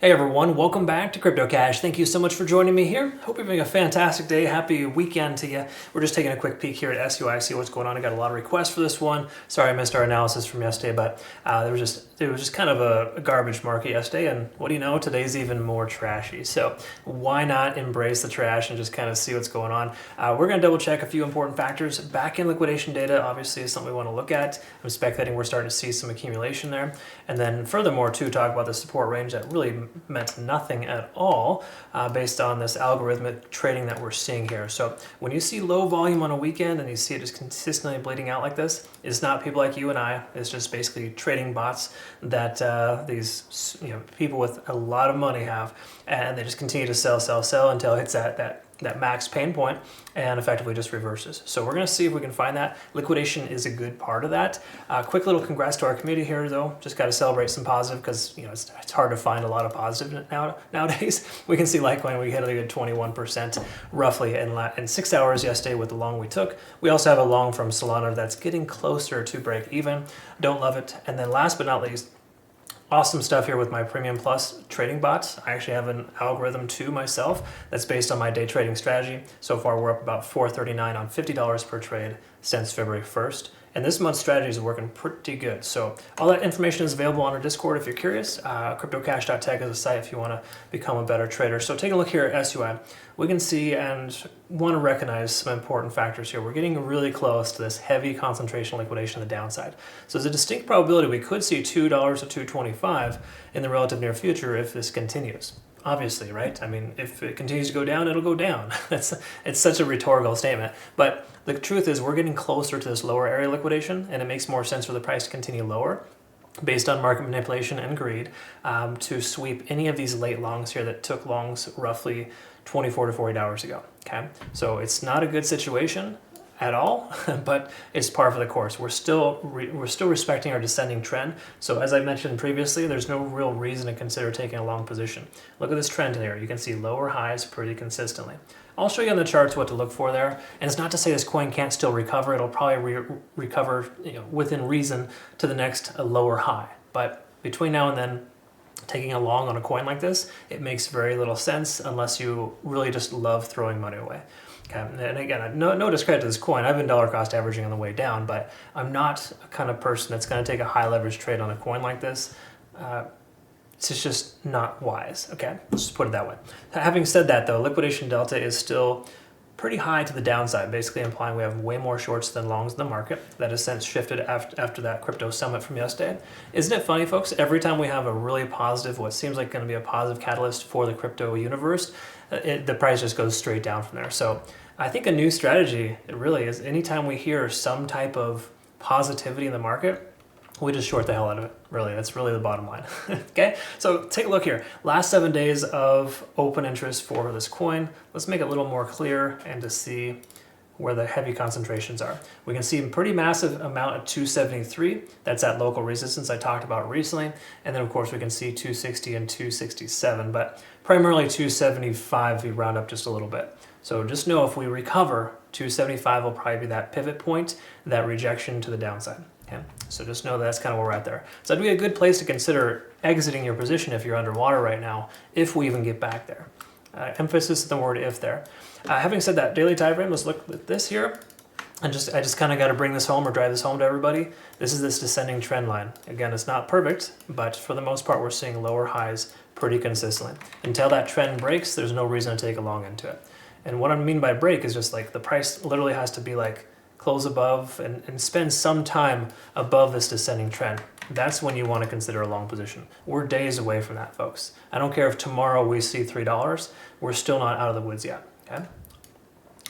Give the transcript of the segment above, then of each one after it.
Hey everyone, welcome back to Crypto Cash. Thank you so much for joining me here. Hope you're having a fantastic day. Happy weekend to you. We're just taking a quick peek here at SUI, see what's going on. I got a lot of requests for this one. Sorry I missed our analysis from yesterday, but it was just kind of a garbage market yesterday, and what do you know, today's even more trashy. So why not embrace the trash and just kind of see what's going on? We're going to double check a few important factors. Back in liquidation data obviously is something we want to look at. I'm speculating we're starting to see some accumulation there. And then furthermore too, talk about the support range that really meant nothing at all based on this algorithmic trading that we're seeing here. So when you see low volume on a weekend and you see it just consistently bleeding out like this, it's not people like you and I. It's just basically trading bots that these people with a lot of money have, and they just continue to sell until it hits that max pain point and effectively just reverses. So we're going to see if we can find that. Liquidation is a good part of that. Quick little congrats to our community here though. Just got to celebrate some positive because it's hard to find a lot of positive nowadays. We can see Litecoin, we hit a good 21% roughly in 6 hours yesterday with the long we took. We also have a long from Solana that's getting closer to break even. Don't love it. And then last but not least, awesome stuff here with my Premium Plus trading bots. I actually have an algorithm too myself that's based on my day trading strategy. So far we're up about $4.39 on $50 per trade since February 1st. And this month's strategy is working pretty good. So all that information is available on our Discord if you're curious. CryptoCash.tech is a site if you want to become a better trader. So take a look here at SUI. We can see and want to recognize some important factors here. We're getting really close to this heavy concentration liquidation on the downside. So there's a distinct probability we could see $2 to $2.25 in the relative near future if this continues. Obviously, right? I mean, if it continues to go down, it'll go down. It's such a rhetorical statement. But the truth is we're getting closer to this lower area liquidation, and it makes more sense for the price to continue lower based on market manipulation and greed to sweep any of these late longs here that took longs roughly 24 to 48 hours ago. Okay, so it's not a good situation at all, but it's par for the course. We're still respecting our descending trend. So as I mentioned previously, there's no real reason to consider taking a long position. Look at this trend here. You can see lower highs pretty consistently. I'll show you on the charts what to look for there. And it's not to say this coin can't still recover. It'll probably recover within reason to the next lower high. But between now and then, taking a long on a coin like this, it makes very little sense unless you really just love throwing money away. Okay. And again, no discredit to this coin. I've been dollar cost averaging on the way down, but I'm not a kind of person that's going to take a high leverage trade on a coin like this. It's just not wise. Okay, let's just put it that way. Having said that though, liquidation delta is still pretty high to the downside, basically implying we have way more shorts than longs in the market. That has since shifted after that crypto summit from yesterday. Isn't it funny, folks? Every time we have a really positive, what seems like going to be a positive catalyst for the crypto universe, the price just goes straight down from there. So I think a new strategy, it really is, anytime we hear some type of positivity in the market, we just short the hell out of it. Really, that's really the bottom line. Okay, so take a look here. Last 7 days of open interest for this coin. Let's make it a little more clear and to see where the heavy concentrations are. We can see a pretty massive amount at 273. That's that local resistance I talked about recently. And then of course we can see 260 and 267, but primarily 275 if we round up just a little bit. So just know if we recover, 275 will probably be that pivot point, that rejection to the downside. Okay, so just know that's kind of where we're at there. So that'd be a good place to consider exiting your position if you're underwater right now, if we even get back there. Emphasis on the word if there. Having said that, daily time frame, let's look at this here. And I just kind of got to bring this home or drive this home to everybody. This is this descending trend line. Again, it's not perfect, but for the most part, we're seeing lower highs pretty consistently. Until that trend breaks, there's no reason to take a long into it. And what I mean by break is just like the price literally has to be like close above and spend some time above this descending trend. That's when you want to consider a long position. We're days away from that, folks. I don't care if tomorrow we see $3, we're still not out of the woods yet, okay?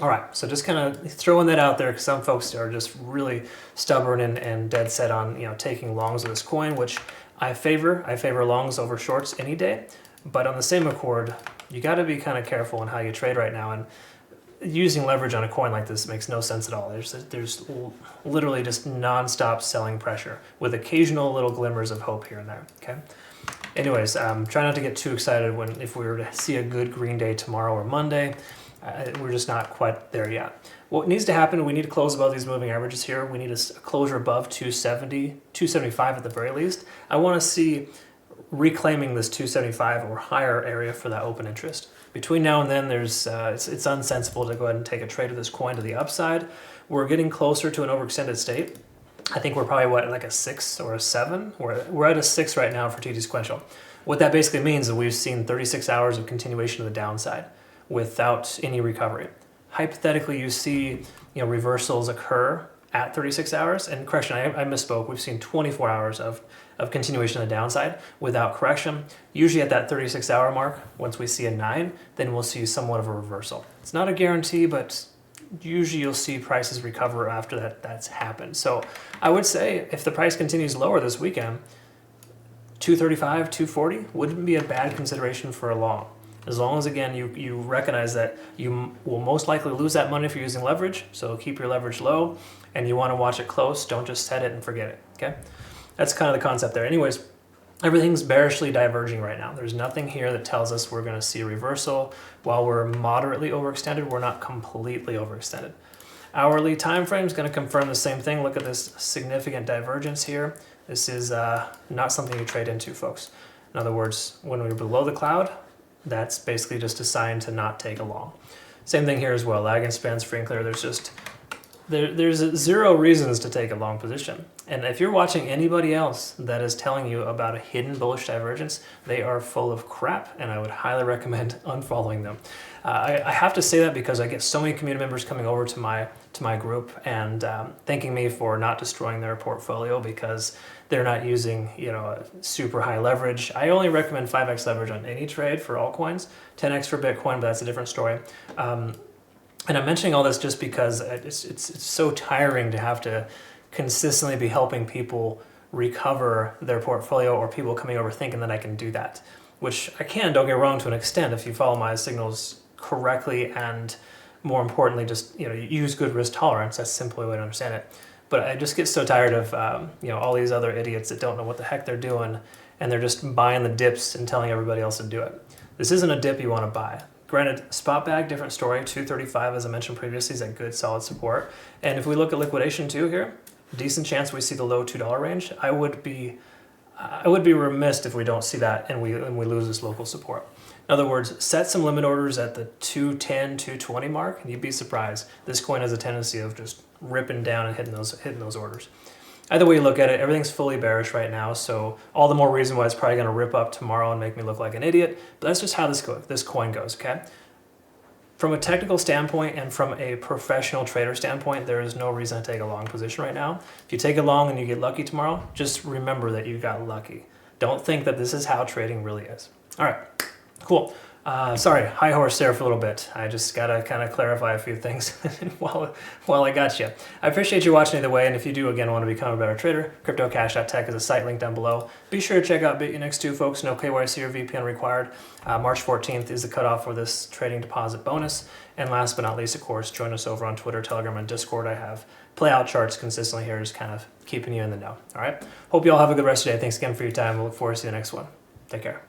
All right, so just kind of throwing that out there because some folks are just really stubborn and dead set on taking longs of this coin, which I favor. I favor longs over shorts any day, but on the same accord, you got to be kind of careful in how you trade right now. And using leverage on a coin like this makes no sense at all. There's literally just nonstop selling pressure with occasional little glimmers of hope here and there. Okay. Anyways, try not to get too excited if we were to see a good green day tomorrow or Monday. We're just not quite there yet. What needs to happen, we need to close above these moving averages here. We need a closure above 270, 275 at the very least. I want to see reclaiming this 275 or higher area for that open interest. Between now and then, it's unsensible to go ahead and take a trade of this coin to the upside. We're getting closer to an overextended state. I think we're probably like a 6 or a 7. We're at a 6 right now for TD sequential. What that basically means is we've seen 36 hours of continuation of the downside without any recovery. Hypothetically, you see reversals occur at 36 hours, and correction, I misspoke. We've seen 24 hours of continuation of the downside without correction. Usually at that 36-hour mark, once we see a 9, then we'll see somewhat of a reversal. It's not a guarantee, but usually you'll see prices recover after that's happened. So I would say if the price continues lower this weekend, 235, 240 wouldn't be a bad consideration for a long. As long as, again, you recognize that you will most likely lose that money if you're using leverage, so keep your leverage low, and you want to watch it close. Don't just set it and forget it, okay? That's kind of the concept there. Anyways, everything's bearishly diverging right now. There's nothing here that tells us we're going to see a reversal. While we're moderately overextended, we're not completely overextended. Hourly time frame is going to confirm the same thing. Look at this significant divergence here. This is not something you trade into, folks. In other words, when we're below the cloud, that's basically just a sign to not take a long. Same thing here as well. Lag and spans free and clear. There's zero reasons to take a long position. And if you're watching anybody else that is telling you about a hidden bullish divergence, they are full of crap, and I would highly recommend unfollowing them. I have to say that because I get so many community members coming over to my group and thanking me for not destroying their portfolio because they're not using super high leverage. I only recommend 5x leverage on any trade for altcoins, 10x for Bitcoin, but that's a different story. And I'm mentioning all this just because it's so tiring to have to consistently be helping people recover their portfolio, or people coming over thinking that I can do that, which I can, don't get wrong, to an extent if you follow my signals correctly, and more importantly, just use good risk tolerance. That's simply a way to understand it. But I just get so tired of all these other idiots that don't know what the heck they're doing, and they're just buying the dips and telling everybody else to do it. This isn't a dip you want to buy. Granted, spot bag, different story. 235, as I mentioned previously, is a good solid support. And if we look at liquidation too here, decent chance we see the low $2 range. I would be remiss if we don't see that and we lose this local support. In other words, set some limit orders at the 210, 220 mark, and you'd be surprised. This coin has a tendency of just ripping down and hitting those orders. Either way you look at it, everything's fully bearish right now, so all the more reason why it's probably going to rip up tomorrow and make me look like an idiot. But that's just how this coin goes, okay? From a technical standpoint and from a professional trader standpoint, there is no reason to take a long position right now. If you take a long and you get lucky tomorrow, just remember that you got lucky. Don't think that this is how trading really is. All right, cool. Sorry, high horse there for a little bit. I just gotta kind of clarify a few things while I got you. I appreciate you watching either way, and if you do, again, want to become a better trader, cryptocash.tech is a site link down below. Be sure to check out Bitunix too, folks. No KYC or VPN required. March 14th is the cutoff for this trading deposit bonus. And last but not least, of course, join us over on Twitter, Telegram, and Discord. I have playout charts consistently here, just kind of keeping you in the know. All right. Hope you all have a good rest of your day. Thanks again for your time. We look forward to the next one. Take care.